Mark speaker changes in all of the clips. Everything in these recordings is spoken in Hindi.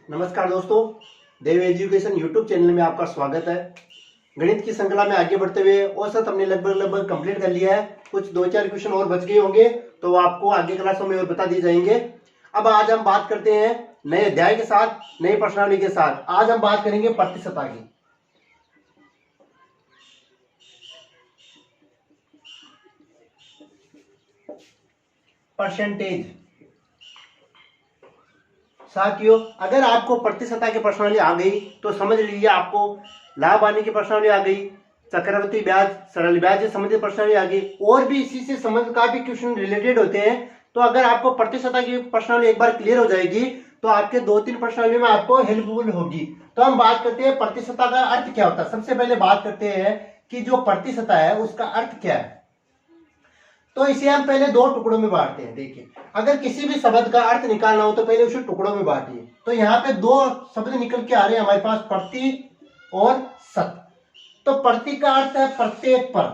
Speaker 1: नमस्कार दोस्तों, देव एजुकेशन यूट्यूब चैनल में आपका स्वागत है। गणित की श्रृंखला में आगे बढ़ते हुए औसत हमने लगभग कंप्लीट कर लिया है। कुछ 2-4 क्वेश्चन और बच गए होंगे तो आपको आगे क्लासों में और बता दिए जाएंगे। अब आज हम बात करते हैं नए अध्याय के साथ, नई प्रश्नावली के साथ। आज हम बात करेंगे प्रतिशतता की। परसेंटेज। साथियों, अगर आपको प्रतिशतता की प्रश्नावली आ गई तो समझ लीजिए आपको लाभ आने की प्रश्नावली आ गई, चक्रवृद्धि ब्याज, सरल ब्याज से संबंधित प्रश्नावली आ गई, और भी इसी से संबंधित काफी क्वेश्चन रिलेटेड होते हैं। तो अगर आपको प्रतिशतता की प्रश्नावली एक बार क्लियर हो जाएगी तो आपके 2-3 प्रश्नावली में आपको हेल्पफुल होगी। तो हम बात करते हैं प्रतिशतता का अर्थ क्या होता है। सबसे पहले बात करते हैं कि जो प्रतिशतता है उसका अर्थ क्या है। तो इसे हम पहले 2 टुकड़ों में बांटते हैं। देखिए, अगर किसी भी शब्द का अर्थ निकालना हो तो पहले उसे टुकड़ों में बांटिए। तो यहाँ पे 2 शब्द निकल के आ रहे हैं हमारे पास, प्रति और शत। तो प्रति का अर्थ है प्रत्येक पर,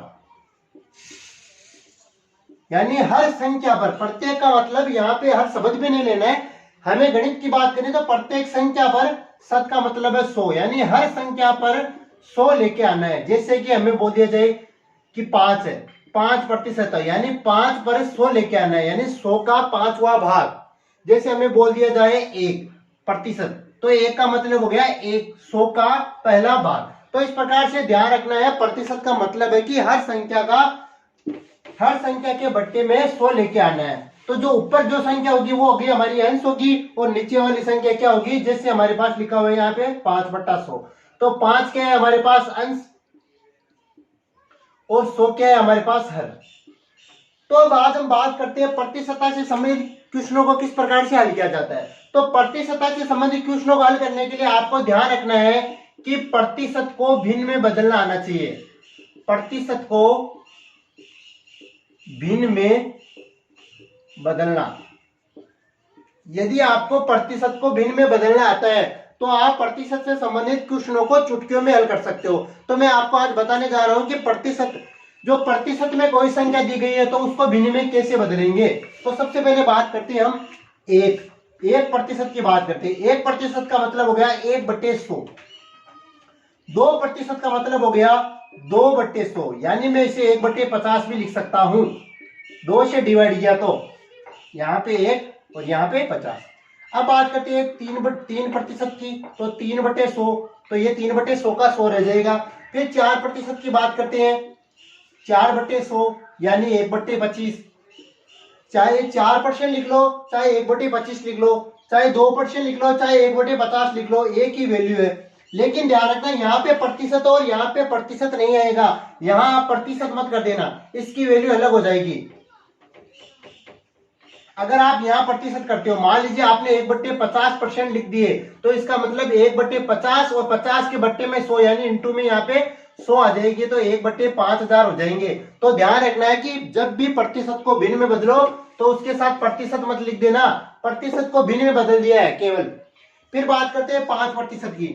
Speaker 1: यानी हर संख्या पर। प्रत्येक का मतलब यहाँ पे हर शब्द भी नहीं लेना है, हमें गणित की बात करें तो प्रत्येक संख्या पर। शत का मतलब है 100, यानी हर संख्या पर 100 लेके आना है। जैसे कि हमें बोल दिया जाए कि 5 है, 5% है, यानी 5 पर 100 लेके आना है, यानी 100 का 5वां भाग। जैसे हमें बोल दिया जाए 1%, तो 1 का मतलब हो गया 100 का पहला भाग। तो इस प्रकार से ध्यान रखना है, प्रतिशत का मतलब है कि हर संख्या के बट्टे में 100 लेके आना है। तो जो ऊपर जो संख्या होगी वो होगी हमारी अंश होगी, और नीचे वाली संख्या क्या होगी, जैसे हमारे पास लिखा हुआ है यहाँ पे 5/100। तो 5 क्या है हमारे पास अंश, और 100 क्या है हमारे पास हर। तो अब आज हम बात करते हैं प्रतिशतता से संबंधित क्वेश्चनों को किस प्रकार से हल किया जाता है। तो प्रतिशतता से संबंधित क्वेश्चनों को हल करने के लिए आपको ध्यान रखना है कि प्रतिशत को भिन्न में बदलना आना चाहिए। प्रतिशत को भिन्न में बदलना। यदि आपको प्रतिशत को भिन्न में बदलना आता है तो आप प्रतिशत से संबंधित क्वेश्चनों को चुटकियों में हल कर सकते हो। तो मैं आपको आज बताने जा रहा हूं कि प्रतिशत में कोई संख्या दी गई है तो उसको भिन्न में कैसे बदलेंगे। तो सबसे पहले बात करते हैं हम 1% की बात करते हैं। 1% का मतलब हो गया 1/100। 2% का मतलब हो गया 2/100, यानी मैं इसे 1/50 भी लिख सकता हूं। 2 से डिवाइड किया तो यहाँ पे 1 और यहाँ पे 50। अब बात करते हैं 3% की, तो 3/100, तो ये 3/100 का 100 रह जाएगा। फिर 4% की बात करते हैं, 4/100 यानी 1/25। चाहे 4% लिख लो, चाहे 1/25 लिख लो, चाहे 2% लिख लो, चाहे 1/50 लिख लो, एक ही वैल्यू है। लेकिन ध्यान रखना, यहाँ पे प्रतिशत और यहाँ पे प्रतिशत नहीं आएगा। यहाँ आप प्रतिशत मत कर देना, इसकी वैल्यू अलग हो जाएगी। अगर आप यहाँ प्रतिशत करते हो, मान लीजिए आपने 1/50% लिख दिए, तो इसका मतलब 1/50 और 50 के बट्टे में 100, यानी इंटू में यहाँ पे 100 आ जाएगी, तो 1/5000 हो जाएंगे। तो ध्यान रखना है कि जब भी प्रतिशत को भिन्न में बदलो तो उसके साथ प्रतिशत मत लिख देना, प्रतिशत को भिन्न में बदल दिया है केवल। फिर बात करते हैं 5% की।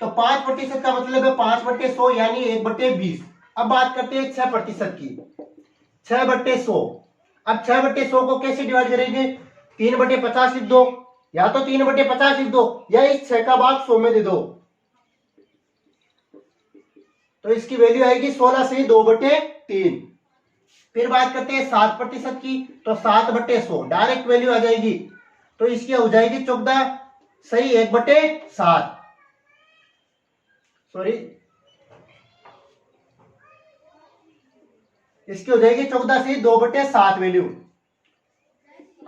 Speaker 1: तो 5% का मतलब है 5/100, यानी 1/20। अब बात करते हैं 6% की। 6/100। अब 6/100 को कैसे डिवाइड करेंगे, 3/50 लिख दो, या तो 3/50 लिख दो, या इस 6 का भाग 100 में दे दो, तो इसकी वैल्यू आएगी 16 से 2/3। फिर बात करते हैं 7% की। तो 7/100 डायरेक्ट वैल्यू आ जाएगी, तो इसकी हो जाएगी 14 सही 1/7। सॉरी, इसकी हो जाएगी 14 से 2/7 वैल्यू।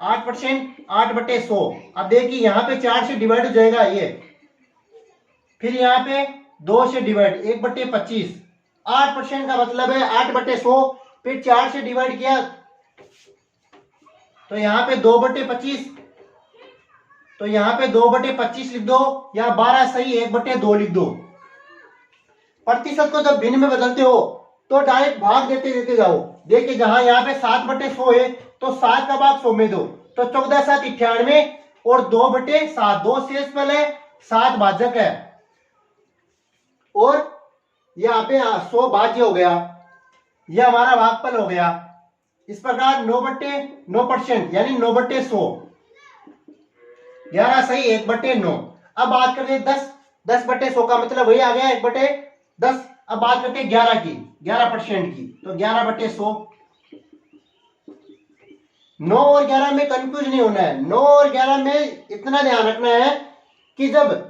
Speaker 1: 8%, 8/100। अब देखिए यहाँ पे 4 से डिवाइड हो जाएगा ये, फिर यहाँ पे 2 से डिवाइड, 1/25। 8% का मतलब है 8/100, फिर 4 से डिवाइड किया तो यहाँ पे 2/25, तो यहाँ पे 2/25 लिख दो, या 12 सही 1/2 लिख दो। प्रतिशत को जब भिन्न में बदलते हो तो डायरेक्ट भाग देते देते जाओ। देखिए जहां यहाँ पे 7/100 है, तो 7 का भाग 100 में दो, तो 14×7 98, और 2/7, 2 शेषफल है, 7 भाजक है, और यहाँ पे 100 भाज्य हो गया, यह हमारा भागफल हो गया। इस प्रकार 9/9%, यानी 9/100। 11 सही 1/9। अब बात करते हैं 10/100 का मतलब वही आ गया 1/10। अब बात करते हैं 11 की, 11% की, तो 11/100। 9 और 11 में कंफ्यूज नहीं होना है। 9 और 11 में इतना ध्यान रखना है कि जब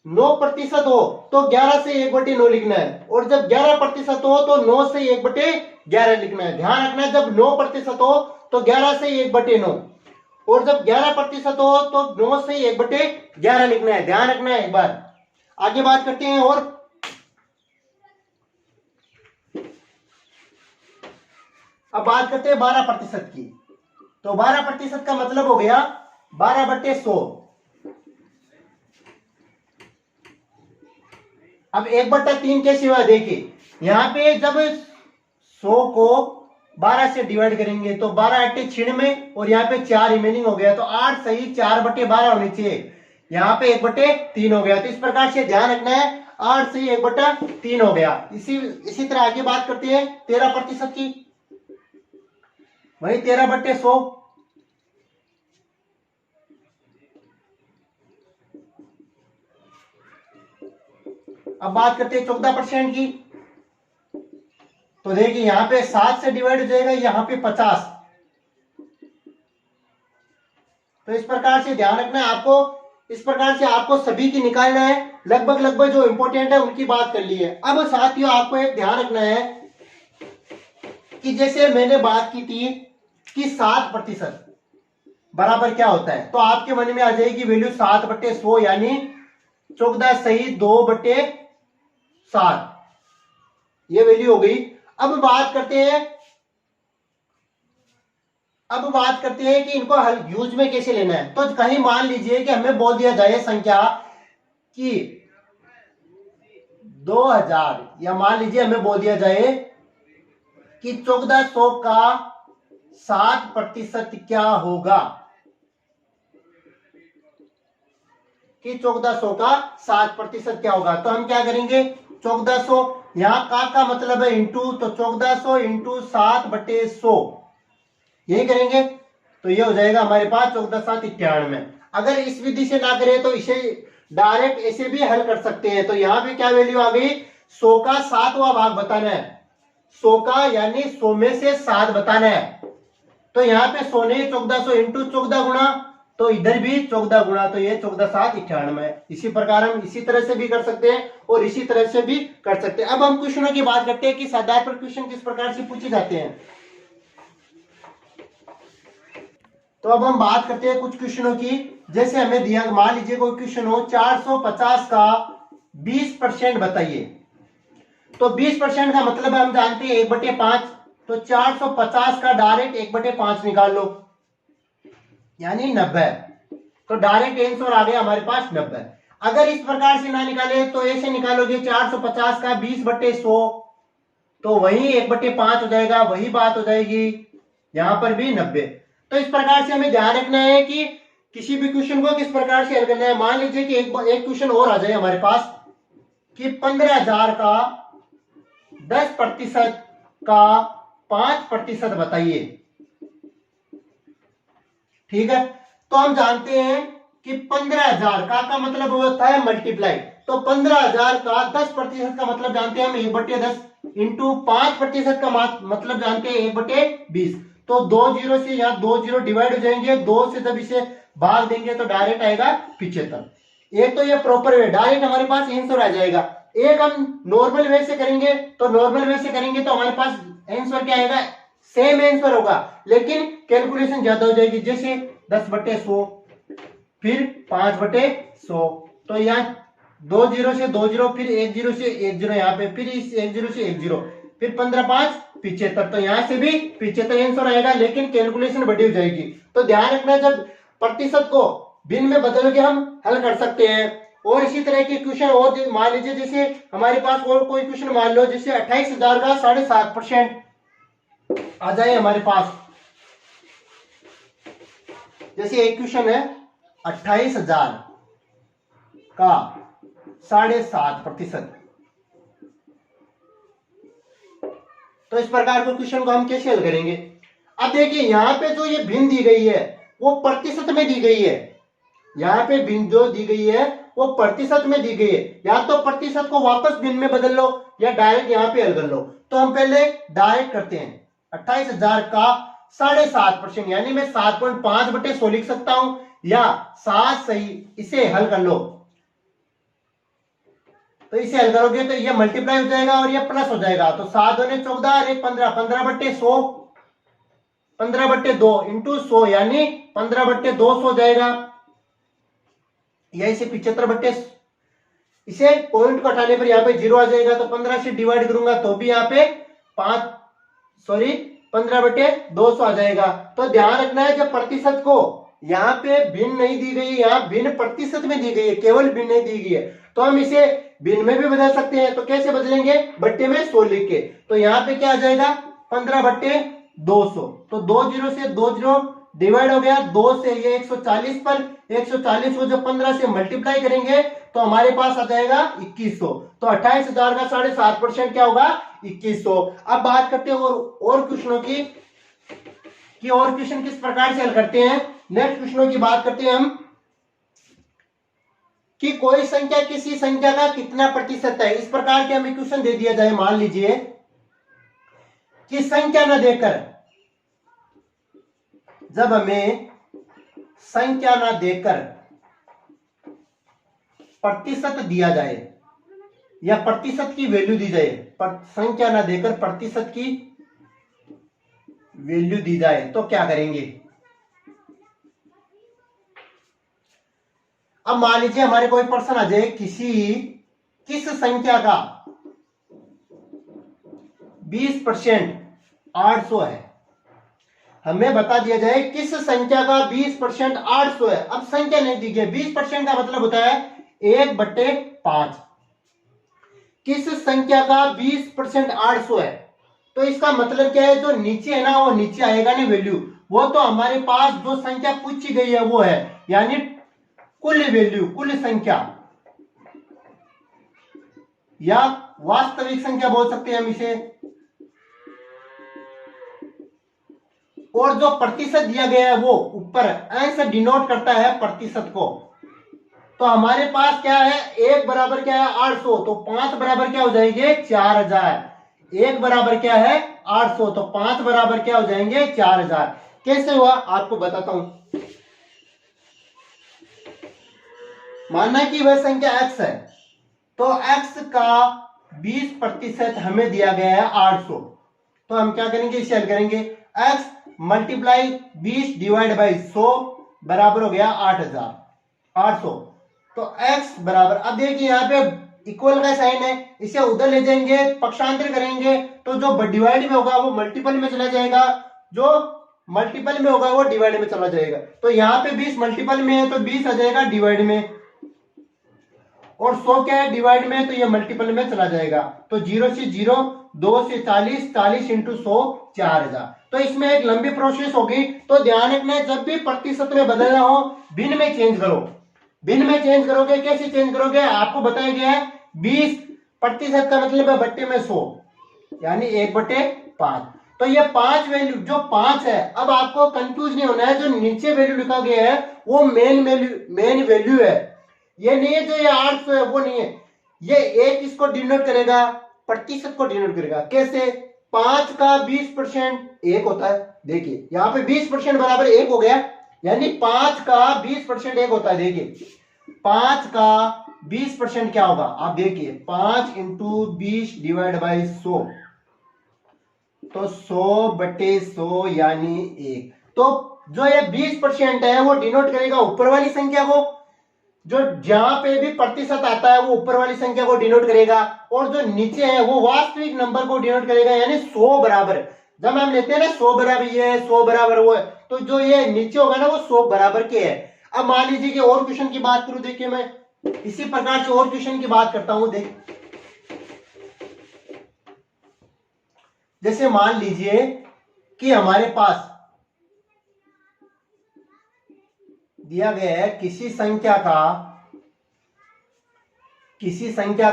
Speaker 1: 9% हो तो 11 से 1/9 लिखना है, और जब 11% हो तो 9 से 1/11 लिखना है। ध्यान रखना है, जब 9% हो तो 11 से 1/9, और जब 11% हो तो 9 से 1/11 लिखना है। ध्यान रखना है। एक बार आगे बात करते हैं। और अब बात करते हैं 12% की। तो 12% का मतलब हो गया 12/100। अब 1/3 के सिवा देखिए, यहां पे जब 100 को 12 से डिवाइड करेंगे तो 12×8 में, और यहाँ पे 4 रिमेनिंग हो गया, तो 8 सही 4/12 होनी चाहिए। यहाँ पे 1/3 हो गया। तो इस प्रकार से ध्यान रखना है, 8 सही 1/3 हो गया। इसी तरह आगे बात करते हैं 13% की। वही 13/100। अब बात करते हैं 14% की। तो देखिए यहां पे 7 से डिवाइड हो जाएगा, यहां पे 50। तो इस प्रकार से ध्यान रखना है आपको। इस प्रकार से आपको सभी की निकालना है। लगभग जो इंपॉर्टेंट है उनकी बात कर ली है। अब साथियों आपको एक ध्यान रखना है कि जैसे मैंने बात की थी कि 7% बराबर क्या होता है, तो आपके मन में आ जाएगी वैल्यू 7/100, यानी 14 सही 2/7, ये वैल्यू हो गई। अब बात करते हैं कि इनको हल यूज में कैसे लेना है। तो कहीं मान लीजिए कि हमें बोल दिया जाए संख्या कि 2000, या मान लीजिए हमें बोल दिया जाए कि 1400 का 7% क्या होगा, कि 1400 का 7% क्या होगा। तो हम क्या करेंगे, 1400 यहां का मतलब है इंटू, तो 1400 इंटू 7/100 यही करेंगे। तो ये हो जाएगा हमारे पास 14×7 = 91। अगर इस विधि से ना करें तो इसे डायरेक्ट ऐसे भी हल कर सकते हैं। तो यहां पे क्या वैल्यू आ गई, 100 का 7वां भाग बताना है। 100 का यानी 100 में से 7 बताना है। तो यहाँ पे 100 ने 1400 इंटू 14 गुणा, तो इधर भी 14 गुणा, तो ये 14×7 = 91। इसी प्रकार हम इसी तरह से भी कर सकते हैं और इसी तरह से भी कर सकते हैं। अब हम क्वेश्चनों की बात करते हैं कि साधारण पर क्वेश्चन किस प्रकार से पूछे जाते हैं। तो अब हम बात करते हैं कुछ क्वेश्चनों की। जैसे हमें दिया, मान लीजिए कोई क्वेश्चन हो 450 का 20% बताइए। तो 20% का मतलब हम जानते हैं 1/5। तो 450 का डायरेक्ट 1/5 निकाल लो, यानी 90। तो डायरेक्ट आंसर आ गया हमारे पास 90। अगर इस प्रकार से ना निकाले तो ऐसे निकालोगे 450 का 20/100, तो वही 1/5 हो जाएगा, वही बात हो जाएगी। यहां पर भी 90। तो इस प्रकार से हमें ध्यान रखना है कि किसी भी क्वेश्चन को किस प्रकार से हल करना है। मान लीजिए कि एक क्वेश्चन और आ जाए हमारे पास कि 15,000 का 10% का 5% बताइए। ठीक है, तो हम जानते हैं कि 15,000 का मतलब होता है मल्टीप्लाई। तो 15,000 का 10% का मतलब जानते हैं हम 1/10, इंटू 5% का मतलब जानते हैं 1/20। तो 2 जीरो से यहाँ 2 जीरो डिवाइड हो जाएंगे, 2 से जब इसे भाग देंगे तो डायरेक्ट आएगा 75। एक तो ये प्रॉपर वे, डायरेक्ट हमारे पास आंसर आ जाएगा। एक हम नॉर्मल वे से करेंगे, तो नॉर्मल वे से करेंगे तो हमारे पास आंसर क्या आएगा, सेम आंसर होगा, लेकिन कैलकुलेशन ज्यादा हो जाएगी। जैसे 10/100, फिर 5/100, तो यहाँ 2 जीरो से 2 जीरो, फिर 1 जीरो से 1 जीरो, यहाँ पे फिर इस 1 जीरो से 1 जीरो, फिर 15×5 75। तो यहां से भी 75 आंसर आएगा, लेकिन कैलकुलेशन बड़ी हो जाएगी। तो ध्यान रखना, जब प्रतिशत को भिन्न में बदल के हम हल कर सकते हैं। और इसी तरह के क्वेश्चन और मान लीजिए, जैसे हमारे पास और कोई क्वेश्चन मान लो, जैसे 28,000 का 7.5% आ जाए हमारे पास। जैसे एक क्वेश्चन है 28,000 का 7.5%। तो इस प्रकार के क्वेश्चन को हम कैसे हल करेंगे। अब देखिए यहां पे जो ये भिन्न दी गई है वो प्रतिशत में दी गई है, यहाँ पे भिन्न जो दी गई है वो प्रतिशत में दी गई है, या तो प्रतिशत को वापस भिन्न में बदल लो या डायरेक्ट यहाँ पे हल कर लो। तो हम पहले डायरेक्ट करते हैं। 28,000 का 7.5% यानी मैं 7.5/100 लिख सकता हूं, या 7 सही, इसे हल कर लो। तो इसे हल करोगे तो ये मल्टीप्लाई हो जाएगा और ये प्लस हो जाएगा। तो 7 दूनी 14 और 1 15, 15/100, 15/2 इंटू 100 यानी 15/200 हो जाएगा, या इसे 75/, इसे पॉइंट को हटाने पर यहाँ पे 0 आ जाएगा। तो 15 से डिवाइड करूंगा तो भी यहाँ पे 15/200 आ जाएगा। तो ध्यान रखना है जब प्रतिशत को यहाँ पे भिन्न नहीं दी गई, यहाँ भिन्न प्रतिशत में दी गई है, केवल भिन्न नहीं दी गई है, तो हम इसे भिन्न में भी बदल सकते हैं। तो कैसे बदलेंगे, बट्टे में 100 लिख के। तो यहाँ पे क्या आ जाएगा 15/200। तो 2 0 से 2 0 डिवाइड हो गया, 2 से ये 140 पर, 140 को जब 15 से मल्टीप्लाई करेंगे तो हमारे पास आ जाएगा 2100। तो 28,000 का 7.5% क्या होगा 2100। अब बात करते हैं और क्वेश्चनों की कि और क्वेश्चन किस प्रकार से हल करते हैं। नेक्स्ट क्वेश्चनों की बात करते हैं हम कि कोई संख्या किसी संख्या का कितना प्रतिशत है। इस प्रकार के हमें क्वेश्चन दे दिया जाए, मान लीजिए कि संख्या न देकर, जब हमें संख्या न देकर प्रतिशत दिया जाए या प्रतिशत की वैल्यू दी जाए, संख्या न देकर प्रतिशत की वैल्यू दी जाए तो क्या करेंगे। अब मान लीजिए हमारे कोई प्रश्न आ जाए किस संख्या का 20% 800 है। हमें बता दिया जाए किस संख्या का 20% 800 है। अब संख्या नहीं दी गई, 20% का मतलब होता है 1/5। किस संख्या का 20% 800 है, तो इसका मतलब क्या है, जो नीचे है ना वो नीचे आएगा ना वैल्यू, वो तो हमारे पास जो संख्या पूछी गई है वो है, यानी कुल वैल्यू, कुल संख्या या वास्तविक संख्या बोल सकते हैं हम इसे। और जो प्रतिशत दिया गया है वो ऊपर ऐसे डिनोट करता है प्रतिशत को। तो हमारे पास क्या है, 1 बराबर क्या है 800, तो 5 बराबर क्या हो जाएंगे 4000। 1 बराबर क्या है 800, तो 5 बराबर क्या हो जाएंगे 4000। कैसे हुआ आपको बताता हूं। मानना कि वह संख्या x है, तो x का 20% हमें दिया गया है 800। तो हम क्या करेंगे, इसे हल करेंगे। x मल्टीप्लाई 20 डिवाइड बाई 100 बराबर हो गया 800। तो x बराबर, अब देखिए यहाँ पे इक्वल का साइन है, इसे उधर ले जाएंगे, पक्षांतर करेंगे तो जो डिवाइड में होगा वो मल्टीपल में चला जाएगा, जो मल्टीपल में होगा वो डिवाइड में चला जाएगा। तो यहाँ पे 20 मल्टीपल में है तो 20 आ जाएगा डिवाइड में, और 100 क्या है डिवाइड में, तो ये मल्टीपल में चला जाएगा। तो 0 से 0, 2 से 40, 40 इंटू 100 4000। तो इसमें एक लंबी प्रोसेस होगी। तो ध्यान रखना जब भी प्रतिशत में बदलना हो भिन्न में चेंज करो। भिन्न में चेंज करोगे, कैसे चेंज करोगे, आपको बताया गया है 20% का मतलब है बट्टे में 100 यानी 1/5। तो ये 5 वैल्यू, जो 5 है, अब आपको कंफ्यूज नहीं होना है, जो नीचे वैल्यू लिखा गया है वो मेन वैल्यू है। ये नहीं है जो ये 800 है वो नहीं है, ये एक इसको डिनोट करेगा, प्रतिशत को डिनोट करेगा। कैसे, 5 का 20% 1 होता है। देखिए यहाँ पे 20% बराबर 1 हो गया, यानी 5 का 20% 1 होता है। देखिए 5 का 20% क्या होगा, आप देखिए 5 इंटू 20 डिवाइड बाई 100, तो 100/100 यानी 1। तो जो ये 20% है वो डिनोट करेगा ऊपर वाली संख्या को, जो जहां पे भी प्रतिशत आता है वो ऊपर वाली संख्या को डिनोट करेगा, और जो नीचे है वो वास्तविक नंबर को डिनोट करेगा, यानी 100 बराबर। जब हम लेते हैं ना 100 बराबर ये है, 100 बराबर वो है, तो जो ये नीचे होगा ना वो 100 बराबर के है। अब मान लीजिए कि और क्वेश्चन की बात करूं, देखिए मैं इसी प्रकार से और क्वेश्चन की बात करता हूं। देख, जैसे मान लीजिए कि हमारे पास दिया गया है किसी संख्या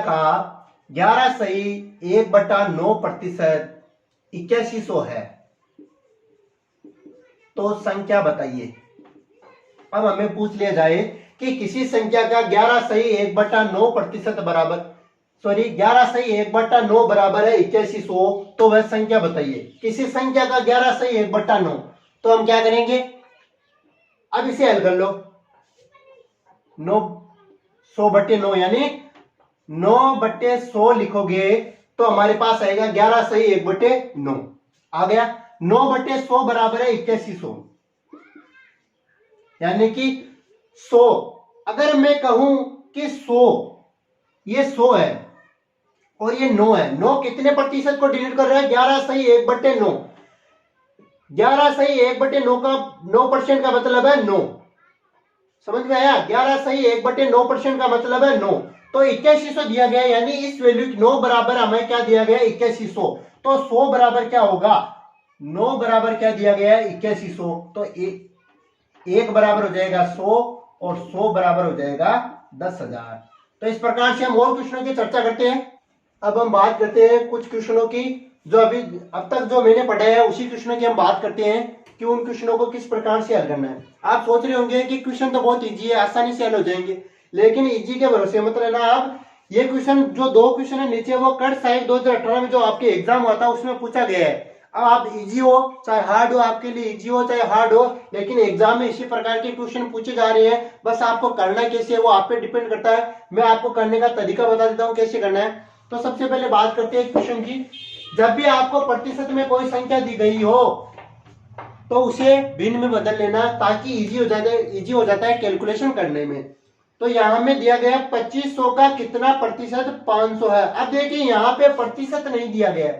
Speaker 1: का 11 सही 1/9% 8100 है, तो संख्या बताइए। अब हमें पूछ लिया जाए कि किसी संख्या का 11 सही 1/9% बराबर, सॉरी 11 सही 1/9 बराबर है 8100, तो वह संख्या बताइए। किसी संख्या का 11 सही 1/9, तो हम क्या करेंगे, अब इसे हल कर लो। 100/9 यानी 9/100 लिखोगे तो हमारे पास आएगा 11 सही 1/9 आ गया। 9/100 बराबर है 8100, यानी कि 100, अगर मैं कहूं कि 100, ये 100 है और ये 9 है, 9 कितने प्रतिशत को डिनोट कर रहा है, 11 सही 1/9। 11 सही 1/9 का 9% का मतलब है 9, समझ में आया। 11 सही 1/9% का मतलब है 9, तो 8100 दिया गया, यानी इस वैल्यू 9 बराबर हमें क्या दिया गया 8100, तो 100 बराबर क्या होगा, 9 बराबर क्या दिया गया है 8100, तो एक बराबर हो जाएगा 100 और 100 बराबर हो जाएगा 10,000। तो इस प्रकार से हम और क्वेश्चनों की चर्चा करते हैं। अब हम बात करते हैं कुछ क्वेश्चनों की, जो अभी अब तक जो मैंने पढ़ा है उसी क्वेश्चनों की हम बात करते हैं कि उन क्वेश्चनों को किस प्रकार से हल करना है। आप सोच रहे होंगे कि क्वेश्चन तो बहुत इजी है, आसानी से हल हो जाएंगे, लेकिन इजी के भरोसे मत रहना आप। ये क्वेश्चन जो 2 क्वेश्चन है नीचे, वो कट साहिब 2018 में जो आपके एग्जाम हुआ था उसमें पूछा गया है। अब आप इजी हो चाहे हार्ड हो, आपके लिए इजी हो चाहे हार्ड हो, लेकिन एग्जाम में इसी प्रकार के क्वेश्चन पूछे जा रहे हैं। बस आपको करना कैसे है वो आप पे डिपेंड करता है। मैं आपको करने का तरीका बता देता हूँ कैसे करना है। तो सबसे पहले बात करते हैं क्वेश्चन की। जब भी आपको प्रतिशत में कोई संख्या दी गई हो तो उसे भिन्न में बदल लेना, ताकि इजी हो जाता है कैलकुलेशन करने में। तो यहाँ में दिया गया 2500 का कितना प्रतिशत 500 है। अब देखिए यहाँ पे प्रतिशत नहीं दिया गया,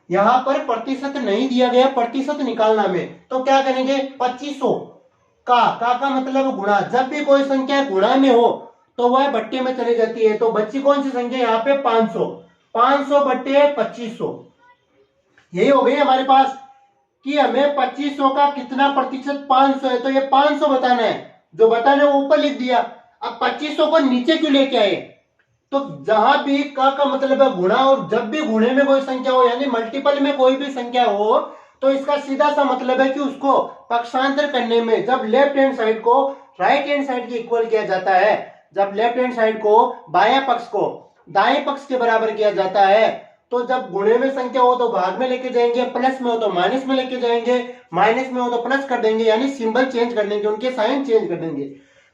Speaker 1: यहाँ पर प्रतिशत नहीं दिया गया, प्रतिशत निकालना में तो क्या करेंगे, 2500 का मतलब गुणा। जब भी कोई संख्या गुणा में हो तो वह बट्टे में चली जाती है। तो बच्ची कौन सी संख्या यहाँ पे 500, 500 बट्टे 2500, यही हो गई हमारे पास कि हमें 2500 का कितना प्रतिशत 500 है, तो ये 500 बताना है। जो बताना है वो ऊपर लिख दिया। अब 2500 को नीचे क्यों लेके आए, तो जहां भी का मतलब है गुणा, और जब भी गुणे में कोई संख्या हो यानी मल्टीपल में कोई भी संख्या हो तो इसका सीधा सा मतलब है कि उसको पक्षांतर करने में जब लेफ्ट हैंड साइड को राइट हैंड साइड के इक्वल किया जाता है, जब लेफ्ट हैंड साइड को बाएं पक्ष को दाएं पक्ष के बराबर किया जाता है, तो जब गुणे में संख्या हो तो भाग में लेके जाएंगे, प्लस में हो तो माइनस में लेके जाएंगे, माइनस में हो तो प्लस कर देंगे, यानी सिंबल चेंज कर देंगे, उनके साइन चेंज कर देंगे।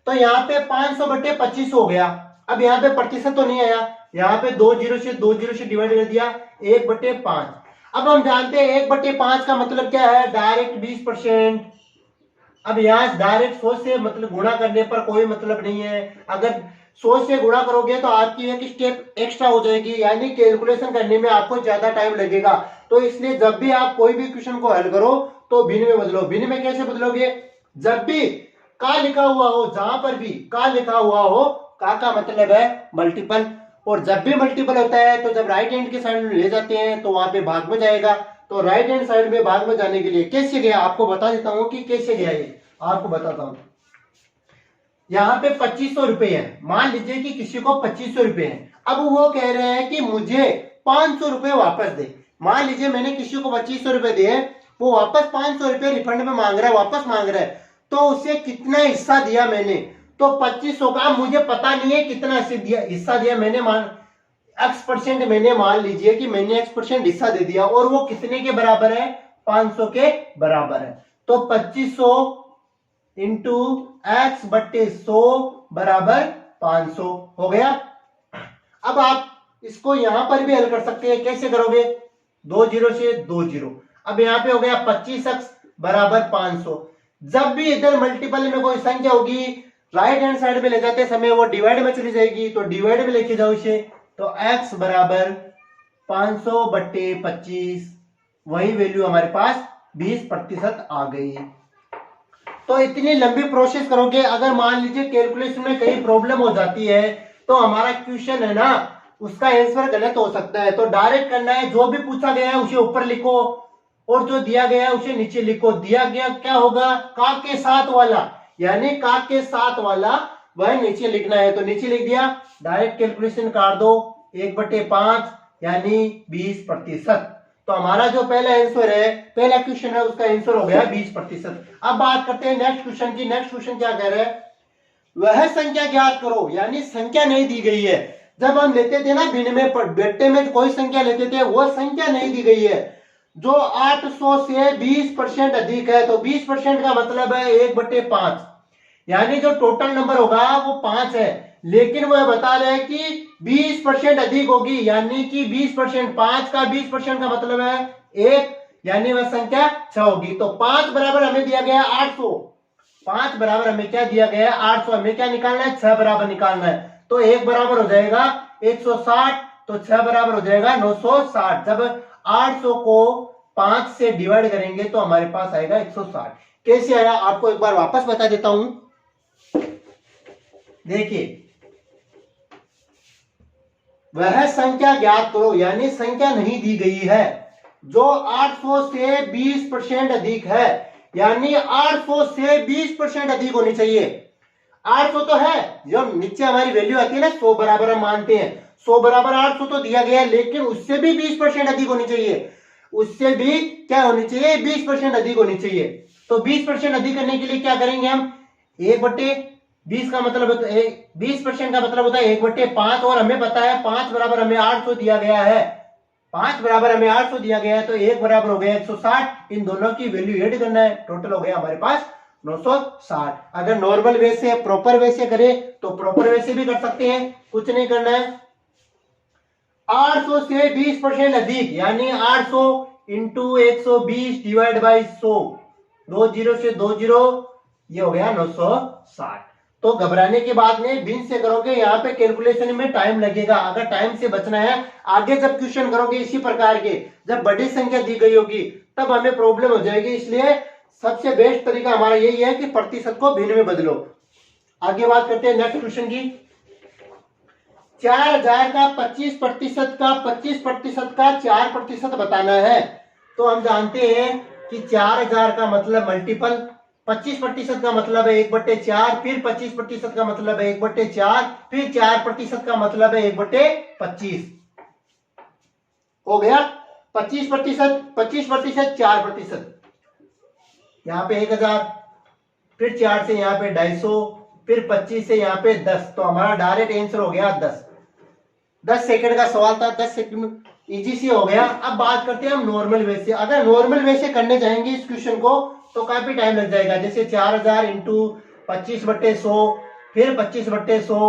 Speaker 1: तो यहाँ पे 500 बट्टे 25 हो गया। अब यहाँ पे प्रतिशत तो नहीं आया, यहाँ पे 2 जीरो से डिवाइड कर दिया 1/5। अब हम जानते हैं 1/5 का मतलब क्या है, डायरेक्ट 20%। अब यहाँ डायरेक्ट 100 से मतलब गुणा करने पर कोई मतलब नहीं है। अगर 100 से गुणा करोगे तो आपकी एक स्टेप एक्स्ट्रा हो जाएगी, यानी कैलकुलेशन करने में आपको ज्यादा टाइम लगेगा। तो इसलिए जब भी आप कोई भी क्वेश्चन को हल करो तो भिन्न में बदलो। भिन्न में कैसे बदलोगे, जब भी का लिखा हुआ हो, जहां पर भी का लिखा हुआ हो, का मतलब है मल्टीपल, और जब भी मल्टीपल होता है तो जब राइट हैंड के साइड में ले जाते हैं तो वहां पे भाग में जाएगा। तो राइट हैंड साइड में भाग में जाने के लिए कैसे गया आपको बता देता हूं कि कैसे गया, ये आपको बताता हूं। यहाँ पे 2500 रुपए है, मान लीजिए कि किसी को 2500 रुपए है। अब वो कह रहे हैं कि मुझे 500 रुपए वापस दे। मान लीजिए मैंने किसी को 2500 रुपए दिए, वो वापस 500 रुपए रिफंड में मांग रहा है, वापस मांग रहा है। तो उसे कितना हिस्सा दिया मैंने, तो 2500 का मुझे पता नहीं है कितना हिस्सा दिया मैंने, x% मैंने मान लीजिए कि मैंने x% हिस्सा दे दिया, और वो कितने के बराबर है, 500 के बराबर है। तो 2500 इंटू x/100 बराबर 500 हो गया। अब आप इसको यहां पर भी हल कर सकते हैं, कैसे करोगे, 2 जीरो से 2 जीरो। अब यहाँ पे हो गया 25x बराबर 500। जब भी इधर मल्टीपल में कोई संख्या होगी राइट हैंड साइड में ले जाते समय वो डिवाइड में चली जाएगी, तो डिवाइड में लेके जाओ इसे, तो x बराबर 500/25, वही वैल्यू हमारे पास 20% आ गई। तो इतनी लंबी प्रोसेस करोगे, अगर मान लीजिए कैलकुलेशन में कहीं प्रॉब्लम हो जाती है तो हमारा क्वेश्चन है ना उसका आंसर गलत हो सकता है। तो डायरेक्ट करना है, जो भी पूछा गया है उसे ऊपर लिखो और जो दिया गया है उसे नीचे लिखो। दिया गया क्या होगा, का के साथ वाला, यानी का के साथ वाला वह नीचे लिखना है, तो नीचे लिख दिया। डायरेक्ट कैलकुलेशन कर दो, 1/5 यानी 20%। तो हमारा जो पहला आंसर है, पहला क्वेश्चन है, उसका आंसर हो गया 20%। अब बात करते हैं नेक्स्ट क्वेश्चन की। नेक्स्ट क्वेश्चन क्या कह रहा है, वह संख्या ज्ञात करो, यानी संख्या नहीं दी गई है। जब हम लेते थे ना भिन्न में बेटे में कोई संख्या लेते थे, वो संख्या नहीं दी गई है जो 800 से 20% अधिक है। तो 20% का मतलब है 1/5, यानी जो टोटल नंबर होगा वो 5 है, लेकिन वह बता रहे हैं कि 20% अधिक होगी, यानी कि 20%, 5 का 20% का मतलब है 1, यानी वह संख्या 6 होगी। तो 5 बराबर हमें दिया गया 800, 5 बराबर हमें क्या दिया गया है 800, हमें क्या निकालना है 6 बराबर निकालना है। तो 1 बराबर हो जाएगा 160, तो 6 बराबर हो जाएगा 960। जब 800 को 5 से डिवाइड करेंगे तो हमारे पास आएगा 160। कैसे आया आपको एक बार वापस बता देता हूं। देखिए, वह संख्या ज्ञात करो, यानी संख्या नहीं दी गई है जो 800 से 20% अधिक है, यानी 800 से 20% अधिक होनी चाहिए। 800 तो है, जो नीचे हमारी वैल्यू आती है ना 100 बराबर, हम मानते हैं 100 बराबर 800 तो दिया गया है, लेकिन उससे भी 20% अधिक होनी चाहिए, उससे भी क्या होनी चाहिए 20% अधिक होनी चाहिए। तो 20% अधिक करने के लिए क्या करेंगे हम, 1/20 का मतलब 20% का मतलब होता है 1/5, और हमें पता है 5 बराबर हमें 800 दिया गया है, 5 बराबर हमें 800 दिया गया है, तो 1 बराबर हो गया 160। इन दोनों की वैल्यू ऐड करना है, टोटल हो गया हमारे पास 960। अगर नॉर्मल वे से प्रॉपर वे से करें तो प्रॉपर वे से भी कर सकते हैं, कुछ नहीं करना है। 800 से 20% अधिक, यानी 800 इंटू 120 डिवाइड बाई 100, 2 जीरो से 2 जीरो, ये हो गया 960। तो घबराने की बात नहीं, भिन्न से करोगे यहाँ पे कैलकुलेशन में टाइम लगेगा। अगर टाइम से बचना है, आगे जब क्वेश्चन करोगे इसी प्रकार के, जब बड़ी संख्या दी गई होगी तब हमें प्रॉब्लम हो जाएगी। इसलिए सबसे बेस्ट तरीका हमारा यही है कि प्रतिशत को भिन्न में बदलो। आगे बात करते हैं नेक्स्ट क्वेश्चन की। 4000 का 25% का 25% का 4% बताना है। तो हम जानते हैं कि 4000 का मतलब मल्टीपल, 25% का मतलब है 1/4, फिर 25% का मतलब है 1/4, फिर 4% का मतलब है 1/25। हो गया 25%, 25%, 4%, यहाँ पे 1000, फिर 4 से यहाँ पे 250, फिर 25 से यहाँ पे 10, तो हमारा डायरेक्ट आंसर हो गया 10। 10 सेकंड का सवाल था, 10 सेकंड इजी से हो गया। अब बात करते हैं हम नॉर्मल वे से। अगर नॉर्मल वे से करने जाएंगे इस क्वेश्चन को तो काफी टाइम लग जाएगा। जैसे 4000 इंटू 25/100, फिर 25/100,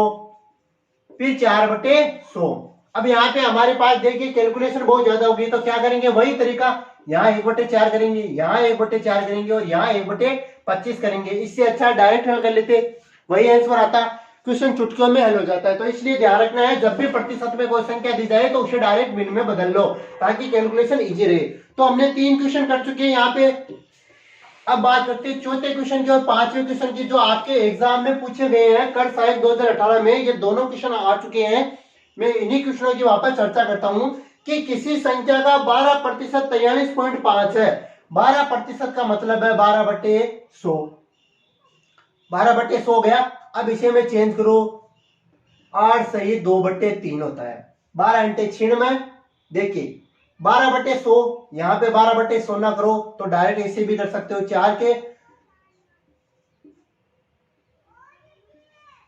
Speaker 1: फिर 4/100। अब यहाँ पे हमारे पास देखिए कैलकुलेशन बहुत ज्यादा होगी, तो क्या करेंगे वही तरीका, यहाँ 1/4 करेंगे, यहाँ 1/4 करेंगे और यहाँ 1/25 करेंगे। इससे अच्छा डायरेक्ट हल कर लेते, वही आंसर आता, क्वेश्चन चुटकियों में हल हो जाता है। तो इसलिए ध्यान रखना है, जब भी प्रतिशत में कोई संख्या दी जाए तो उसे डायरेक्ट भिन्न में बदल लो ताकि कैलकुलेशन इजी रहे। तो हमने 3 क्वेश्चन कर चुके हैं यहाँ पे। अब बात करते हैं चौथे क्वेश्चन की और 5वें क्वेश्चन की, जो आपके एग्जाम में पूछे गए हैं कर साहित्य 2018 में। ये दोनों क्वेश्चन आ चुके हैं, मैं इन्हीं क्वेश्चनों की वापस चर्चा करता हूं कि किसी संख्या का 12% 43.5 है। 12% का मतलब है 12/100, 12/100 गया। अब इसे मैं चेंज करो, 8 सही 2/3 होता है, 12 × 96। देखिए 12/100, यहां पे 12/100 ना करो तो डायरेक्ट ऐसे भी कर सकते हो, 4 के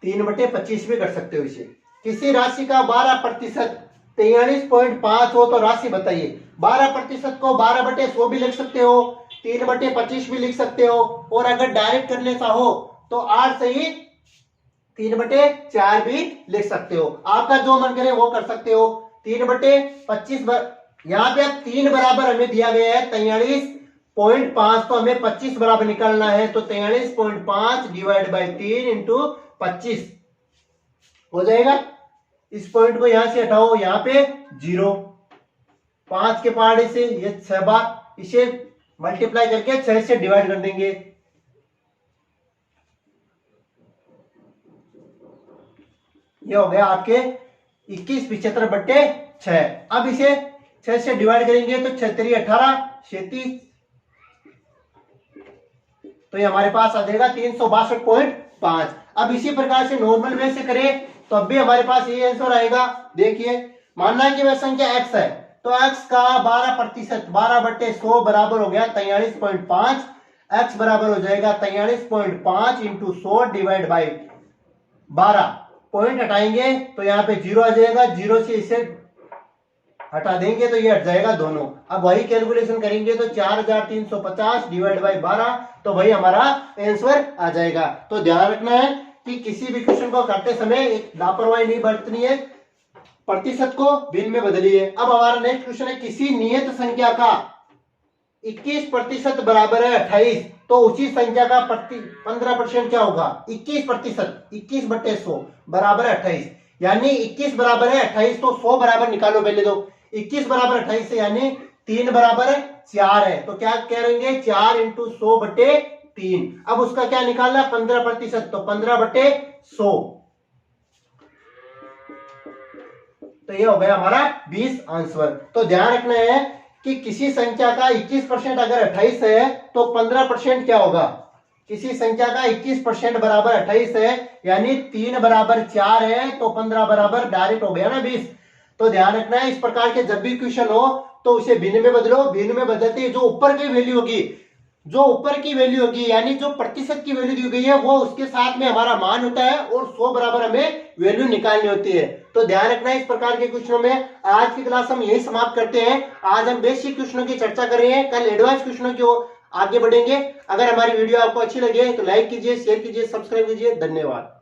Speaker 1: 3/25 भी कर सकते हो इसे। किसी राशि का 12% 43.5 हो तो राशि बताइए। 12% को 12/100 भी लिख सकते हो, 3/25 भी लिख सकते हो, और अगर डायरेक्ट करने चाहो तो 8 सही 3/4 भी लिख सकते हो। आपका जो मन करे वो कर सकते हो। 3/25, यहाँ पे अब 3 बराबर हमें दिया गया है 43.5, तो हमें 25 बराबर निकालना है, तो 43.5 डिवाइड बाई 3 इंटू 25 हो जाएगा। इस पॉइंट को यहां से हटाओ, यहाँ पे 0, 5 के पहाड़े से ये 6 बार, इसे मल्टीप्लाई करके 6 से डिवाइड कर देंगे। ये हो गया आपके 2175/6। अब इसे 6 से डिवाइड करेंगे तो 6 3 18, 37, तो ये हमारे पास आ जाएगा 362.5। अब इसी प्रकार से नॉर्मल वे से करें तो अब भी हमारे पास ये आंसर आएगा। देखिए मानना है कि वह संख्या x है, तो x का 12%, 12/100 बराबर हो गया 43.5। x बराबर हो जाएगा 43.5 इंटू 100 डिवाइड बाई 12 पॉइंट हटाएंगे तो यहाँ पे 0 आ जाएगा, 0 से इसे हटा देंगे तो ये हट जाएगा दोनों। अब वही कैलकुलेशन करेंगे तो 4350 डिवाइड बाई 12, तो वही हमारा आंसर आ जाएगा। तो ध्यान रखना है कि किसी भी क्वेश्चन को करते समय एक लापरवाही नहीं बरतनी है, प्रतिशत को भिन्न में बदलिए। अब हमारा नेक्स्ट क्वेश्चन है, किसी नियत संख्या का 21% बराबर है 28, तो उसी संख्या का 15% क्या होगा? 21%, 21/100 बराबर है 28, यानी 21 बराबर है 28, तो 100 बराबर निकालो पहले। तो 21 बराबर 28 से यानी 3 बराबर 4 है, तो क्या करेंगे? 4 × 100/3। अब उसका क्या निकालना? 15%, तो 15/100, तो ये हो गया हमारा 20 आंसर। तो ध्यान रखना है कि किसी संख्या का 21% अगर 28 है तो 15% क्या होगा? किसी संख्या का 21% बराबर 28 है, यानी 3 बराबर 4 है, तो 15 बराबर डायरेक्ट हो गया ना 20। तो ध्यान रखना है, इस प्रकार के जब भी क्वेश्चन हो तो उसे भिन्न में बदलो। भिन्न में बदलते ही जो ऊपर की वैल्यू होगी, जो ऊपर की वैल्यू होगी यानी जो प्रतिशत की वैल्यू दी गई है, वो उसके साथ में हमारा मान होता है और 100 बराबर हमें वैल्यू निकालनी होती है। तो ध्यान रखना है इस प्रकार के क्वेश्चनों में। आज की क्लास हम यही समाप्त करते हैं। आज हम बेसिक क्वेश्चनों की चर्चा कर रहे हैं, कल एडवांस क्वेश्चनों की आगे बढ़ेंगे। अगर हमारी वीडियो आपको अच्छी लगे तो लाइक कीजिए, शेयर कीजिए, सब्सक्राइब कीजिए। धन्यवाद।